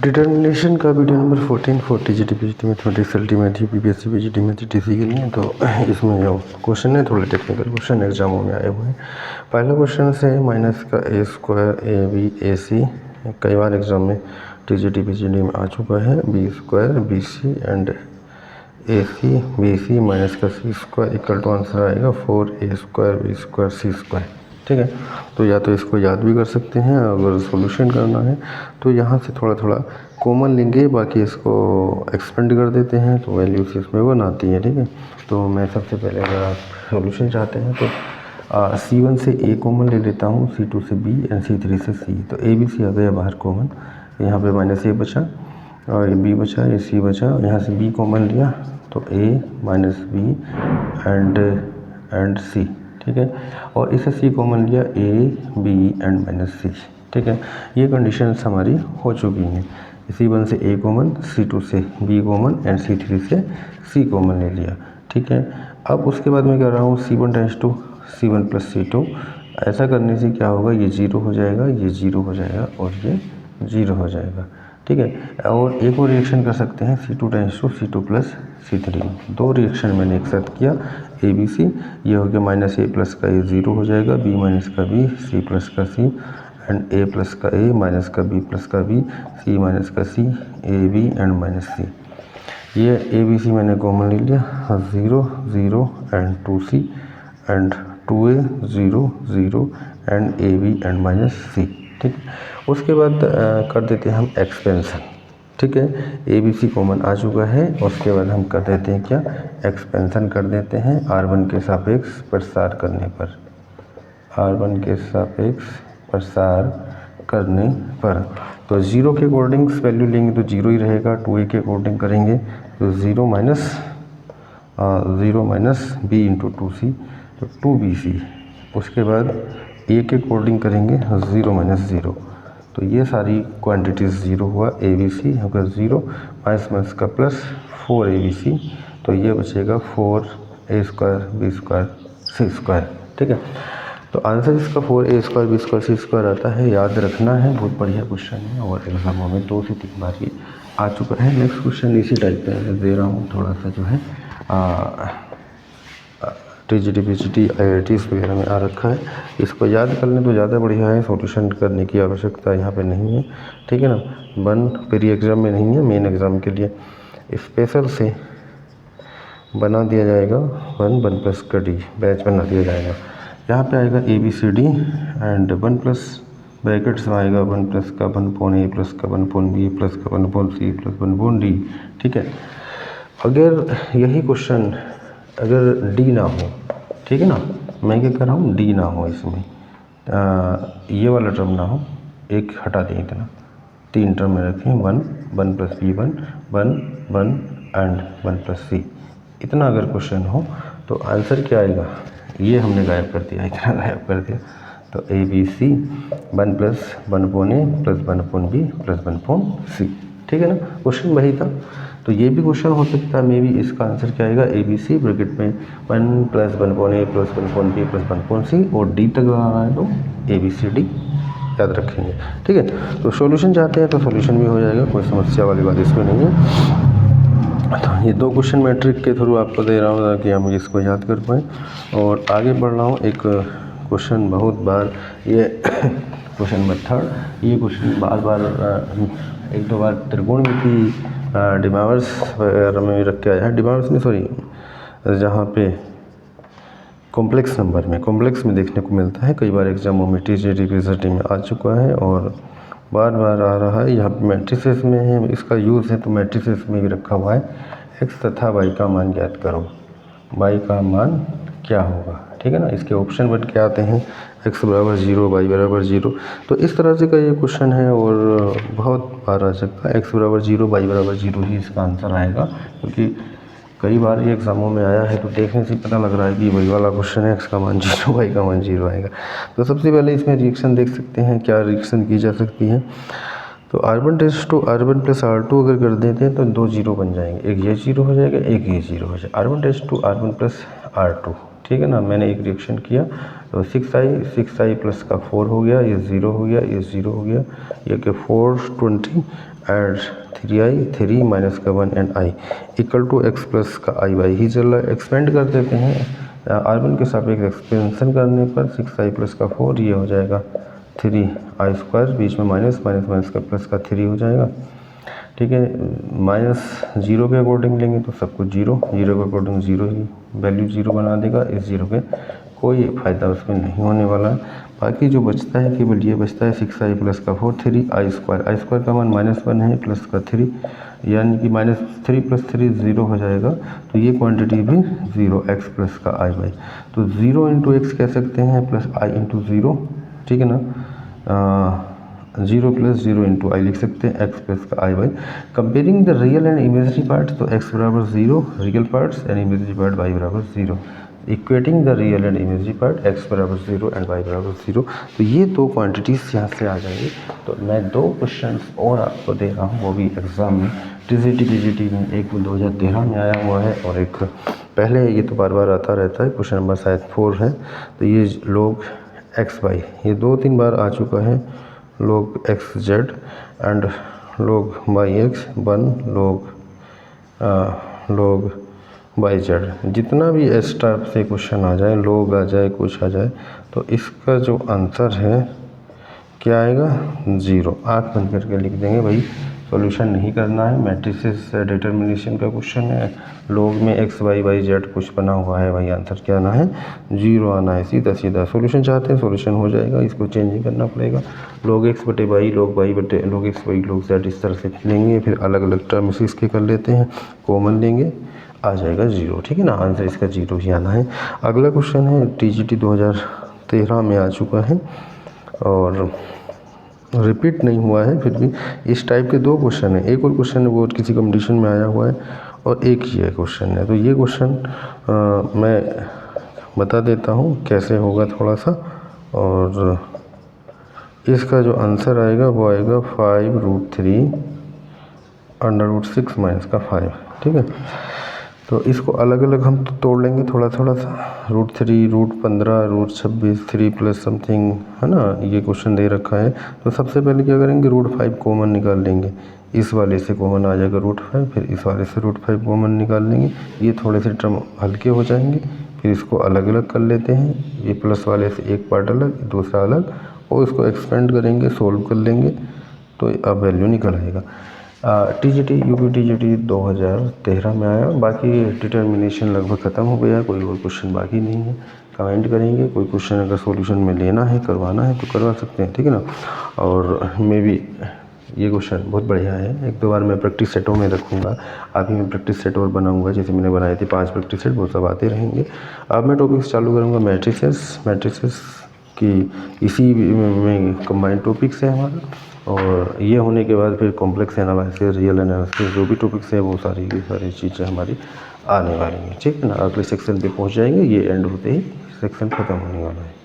Determination का video number 14 4 TGT PGT mathematics ultimate BPSC PGT में GTC के लिए। तो इसमें जो क्वेश्चन है थोड़े टेक्निकल क्वेश्चन एग्जामों में आए हुए हैं। पहला क्वेश्चन से माइनस का ए square A B A C कई बार एग्जाम में टीजीटी पीजीटी में आ चुका है। B square B C and A C B C minus का C square equal to answer आएगा 4a square B square C square. ठीक है, तो या तो इसको याद भी कर सकते हैं, अगर सॉल्यूशन करना है तो यहाँ से थोड़ा थोड़ा कॉमन लेंगे, बाकी इसको एक्सपेंड कर देते हैं तो वैल्यूज इसमें वन आती है। ठीक है, तो मैं सबसे पहले अगर आप सॉल्यूशन चाहते हैं तो C1 से A कॉमन ले लेता हूँ, C2 से B एंड C3 से C। तो A B C आ गया बाहर कॉमन, यहाँ पे माइनस A बचा और ये B बचा, ये C बचा, यहाँ से B कॉमन लिया तो A minus B and C। ठीक है, और इसे C कॉमन लिया A B and minus C। ठीक है, ये कंडीशंस हमारी हो चुकी हैं। C1 से A कॉमन, C2 से B कॉमन एंड C3 से C कॉमन ले लिया। ठीक है, अब उसके बाद मैं कह रहा हूँ C1 tense to C1 plus C2। ऐसा करने से क्या होगा, ये 0 हो जाएगा, ये 0 हो जाएगा और ये 0 हो जाएगा। ठीक है, और एक और रिएक्शन कर सकते हैं C2 tense to C2 plus C3। दो रिएक्शन मैंने एक साथ किया A B C, ये हो गया माइनस A प्लस का A 0 हो जाएगा, B माइनस का B, C प्लस का C एंड A प्लस का A माइनस का B प्लस का B, C माइनस का C, A B and minus C। ये A B C मैंने कॉमन ले लिया, 0 0 and 2C and 2A 0 0 and A B and minus C। ठीक, उसके बाद कर देते हैं हम एक्सपेंशन। ठीक है, ए बी सी कॉमन आ चुका है, उसके बाद हम कर देते हैं क्या, एक्सपेंशन कर देते हैं R1 के सापेक्ष प्रसार करने पर। R1 के सापेक्ष प्रसार करने पर तो 0 के अकॉर्डिंग वैल्यू लेंगे तो 0 ही रहेगा, 2a के अकॉर्डिंग करेंगे तो 0 माइनस b इंटू 2c तो 2bc। उसके बाद a के अकॉर्डिंग करेंगे 0 माइनस 0, तो ये सारी क्वांटिटीज़ 0 हुआ, ए बी सी होगा 0 माइनस का प्लस 4abc, तो ये बचेगा 4a square B square C square. ठीक है, तो आंसर इसका 4a square B square C square आता है, याद रखना है, बहुत बढ़िया क्वेश्चन है और एग्जामों में 2 से 3 बार ये आ चुका है। नेक्स्ट क्वेश्चन इसी टाइप का दे रहा हूँ, थोड़ा सा जो है टीजीटी पीजीटी IITs वगैरह में आ रखा है, इसको याद कर लें तो ज़्यादा बढ़िया है, सॉल्यूशन करने की आवश्यकता यहाँ पे नहीं है। ठीक है ना, वन प्री एग्ज़ाम में नहीं है, मेन एग्ज़ाम के लिए स्पेशल से बना दिया जाएगा, 1 प्लस का डी बैच बना दिया जाएगा। यहाँ पे आएगा ABCD एंड 1 प्लस ब्रैकेट्स में आएगा 1 प्लस का 1/A प्लस का 1/B प्लस का 1/C प्लस 1/D। ठीक है, अगर यही क्वेश्चन अगर D ना हो, ठीक है ना, मैं क्या कर रहा हूँ, D ना हो इसमें, ये वाला टर्म ना हो, एक हटा दें, इतना 3 टर्म में रखें, 1 plus B1 1 and 1 plus C। इतना अगर क्वेश्चन हो तो आंसर क्या आएगा, ये हमने गायब कर दिया, इतना गायब कर दिया, तो ABC 1 plus 1/A plus 1/B plus 1/C। ठीक है ना, क्वेश्चन वही था, तो ये भी क्वेश्चन हो सकता है मे भी। इसका आंसर क्या आएगा, ABC ब्रैकेट में 1 plus 1/A plus 1/B plus 1/C और D तक रहा है तो ABCD याद रखेंगे। ठीक है, तो सॉल्यूशन चाहते हैं तो सॉल्यूशन भी हो जाएगा, कोई समस्या वाली बात इसमें नहीं है। तो ये 2 क्वेश्चन मैं ट्रिक के थ्रू आपको दे रहा हूँ ताकि हम इसको याद कर पाएँ और आगे बढ़ रहा हूँ। एक क्वेश्चन बहुत बार ये क्वेश्चन मेथड, ये क्वेश्चन बार 1-2 बार त्रिकोणमिति डिमावर्स वगैरह में भी रख के आया है, डिमावर्स नहीं सॉरी, जहाँ पे कॉम्प्लेक्स नंबर में, कॉम्प्लेक्स में देखने को मिलता है, कई बार एग्जामों में टीजीटी पीजीटी में आ चुका है और बार आ रहा है। यहाँ पे मैट्रिसेस में है, इसका यूज़ है तो मैट्रिसेस में भी रखा हुआ है। x तथा y का मान ज्ञात करो, y का मान क्या होगा। ठीक है ना, इसके ऑप्शन बन के आते हैं x बराबर 0 y बराबर 0, तो इस तरह से का ये क्वेश्चन है और बहुत बार आ सकता है। x बराबर 0 y बराबर 0 ही इसका आंसर आएगा, क्योंकि कई बार ये एग्जामों में आया है, तो देखने से पता लग रहा है कि वही वाला क्वेश्चन है, x का मान 0 y का मान 0 आएगा। तो सबसे पहले इसमें रिएक्शन देख सकते हैं, क्या रिएक्शन की जा सकती है। तो R1 tense to R1 plus R2 अगर कर देते हैं तो 2 0 बन जाएंगे, एक ये 0 हो जाएगा, एक ये 0 हो जाएगा। R1 tense to R1 plus R2, ठीक है ना, मैंने एक रिएक्शन किया तो 6i प्लस का 4 हो गया, ये 0 हो गया, ये 0 हो गया, ये कि 420 एंड 3i 3 माइनस का 1 and i equal to x plus का i बाई ही चल रहा है। एक्सपेंड कर देते हैं r1 के सापेक्ष एक्सपेंशन करने पर 6i प्लस का 4 ये हो जाएगा 3i स्क्वायर, बीच में माइनस माइनस माइनस का प्लस का 3 हो जाएगा। ठीक है, माइनस 0 के अकॉर्डिंग लेंगे तो सब कुछ 0 के अकॉर्डिंग 0 ही वैल्यू 0 बना देगा। इस 0 के कोई फ़ायदा उसमें नहीं होने वाला है। बाकी जो बचता है केवल ये बचता है 6i प्लस का 4 3i स्क्वायर का मान -1 है प्लस का 3, यानी कि -3 प्लस 3 0 हो जाएगा। तो ये क्वांटिटी भी 0 x प्लस का i बाई, तो 0 इंटू एक्स कह सकते हैं प्लस i इंटू 0, ठीक है ना। 0 प्लस 0 इंटू आई लिख सकते हैं x प्लस का i by. Comparing the real and imagery part, तो x बराबर 0 real parts and imagery part y बराबर 0। Equating the real and imagery part x बराबर 0 एंड y बराबर 0। तो ये दो क्वांटिटीज़ यहाँ से आ जाएंगी। तो मैं 2 क्वेश्चंस और आपको दे रहा हूँ, वो भी एग्ज़ाम में टीजीटी में, एक 2013 में आया हुआ है और एक पहले, ये तो बार बार आता रहता है, क्वेश्चन नंबर शायद 4 है। तो ये लोग x y ये 2-3 बार आ चुका है, लोग एक्स जेड एंड लोग वाई एक्स 1 लोग वाई जेड, जितना भी इस टाइप से क्वेश्चन आ जाए, लोग आ जाए, कुछ आ जाए, तो इसका जो आंसर है क्या आएगा 0। आँख बंद करके लिख देंगे भाई, सॉल्यूशन नहीं करना है। मैट्रिसेस डिटर्मिनेशन का क्वेश्चन है, लोग में एक्स वाई वाई जेड कुछ बना हुआ है, भाई आंसर क्या आना है 0 आना है। सीधा सीधा सॉल्यूशन चाहते हैं, सॉल्यूशन हो जाएगा, इसको चेंज नहीं करना पड़ेगा। लोग एक्स बटे वाई, लोग वाई बटे लोग एक्स वाई लोग जेड, इस तरह से लेंगे, फिर अलग अलग टर्म्स इसके कर लेते हैं, कॉमन लेंगे, आ जाएगा 0। ठीक है ना, आंसर इसका 0 ही आना है। अगला क्वेश्चन है टीजीटी 2013 में आ चुका है और रिपीट नहीं हुआ है, फिर भी इस टाइप के 2 क्वेश्चन हैं। एक और क्वेश्चन है वो किसी कंपटीशन में आया हुआ है और एक ये क्वेश्चन है। तो ये क्वेश्चन मैं बता देता हूँ कैसे होगा थोड़ा सा, और इसका जो आंसर आएगा वो आएगा 5√3 √6 माइनस का 5। ठीक है, तो इसको अलग अलग हम तोड़ लेंगे थोड़ा थोड़ा सा। √3 √15 √26 3 प्लस समथिंग, है ना, ये क्वेश्चन दे रखा है। तो सबसे पहले क्या करेंगे, √5 कॉमन निकाल लेंगे, इस वाले से कॉमन आ जाएगा √5, फिर इस वाले से √5 कॉमन निकाल लेंगे, ये थोड़े से टर्म हल्के हो जाएंगे। फिर इसको अलग अलग कर लेते हैं, ये प्लस वाले से एक पार्ट अलग, दूसरा अलग, और इसको एक्सपेंड करेंगे, सोल्व कर लेंगे, तो अब वैल्यू निकल आएगा। टीजीटी यूपी टीजीटी 2013 में आया। बाकी डिटर्मिनेशन लगभग ख़त्म हो गया, कोई और क्वेश्चन बाकी नहीं है। कमेंट करेंगे, कोई क्वेश्चन अगर सॉल्यूशन में लेना है, करवाना है तो करवा सकते हैं, ठीक है ना। और मे भी ये क्वेश्चन बहुत बढ़िया है, 1-2 बार मैं प्रैक्टिस सेटों में रखूँगा। अभी मैं प्रैक्टिस सेट और बनाऊँगा, जैसे मैंने बनाए थे 5 प्रैक्टिस सेट, वो सब आते रहेंगे। अब मैं टॉपिक्स चालू करूँगा मैट्रिसेस की, इसी में कंबाइंड टॉपिक्स है हमारा। और ये होने के बाद फिर कॉम्प्लेक्स एनालिसिस, रियल एनालिसिस, जो भी टॉपिक्स है वो सारी की सारी चीज़ें हमारी आने वाली हैं, ठीक है ना। अगले सेक्शन पे पहुंच जाएंगे, ये एंड होते ही सेक्शन ख़त्म होने वाला है।